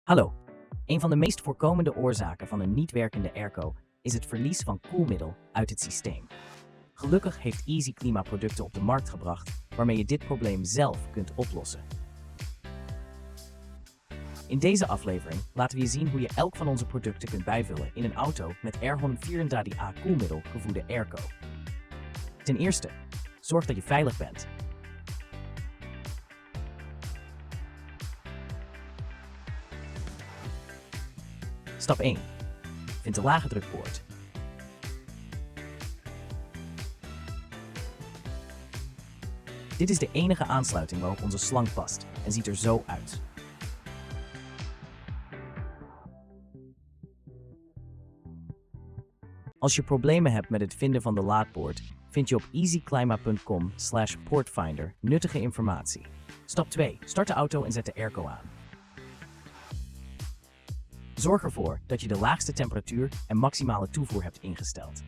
Hallo. Een van de meest voorkomende oorzaken van een niet werkende airco is het verlies van koelmiddel uit het systeem. Gelukkig heeft EasyKlima producten op de markt gebracht waarmee je dit probleem zelf kunt oplossen. In deze aflevering laten we je zien hoe je elk van onze producten kunt bijvullen in een auto met R134a koelmiddel gevoede airco. Ten eerste, zorg dat je veilig bent. Stap 1. Vind de lage drukpoort. Dit is de enige aansluiting waarop onze slang past en ziet er zo uit. Als je problemen hebt met het vinden van de laadpoort, vind je op easyklima.com/portfinder nuttige informatie. Stap 2. Start de auto en zet de airco aan. Zorg ervoor dat je de laagste temperatuur en maximale toevoer hebt ingesteld.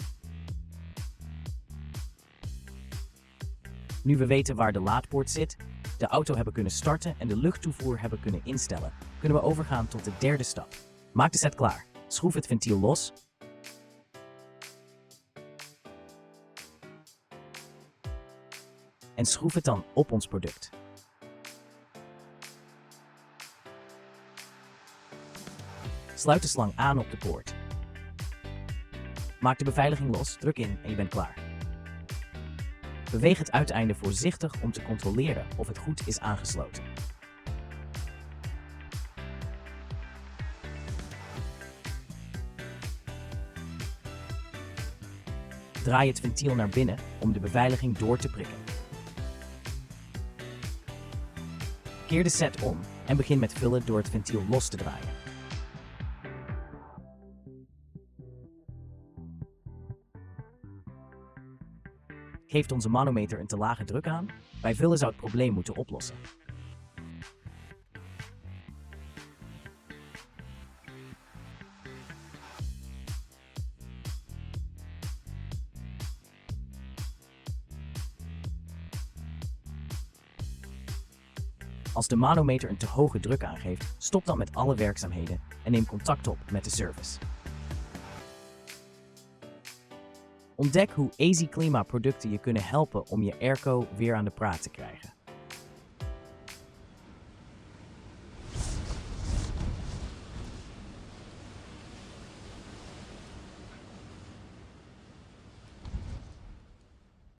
Nu we weten waar de laadpoort zit, de auto hebben kunnen starten en de luchttoevoer hebben kunnen instellen, kunnen we overgaan tot de derde stap. Maak de set klaar. Schroef het ventiel los. En schroef het dan op ons product. Sluit de slang aan op de poort. Maak de beveiliging los, druk in en je bent klaar. Beweeg het uiteinde voorzichtig om te controleren of het goed is aangesloten. Draai het ventiel naar binnen om de beveiliging door te prikken. Keer de set om en begin met vullen door het ventiel los te draaien. Geeft onze manometer een te lage druk aan? Bij vullen zou het probleem moeten oplossen. Als de manometer een te hoge druk aangeeft, stop dan met alle werkzaamheden en neem contact op met de service. Ontdek hoe EasyKlima producten je kunnen helpen om je airco weer aan de praat te krijgen.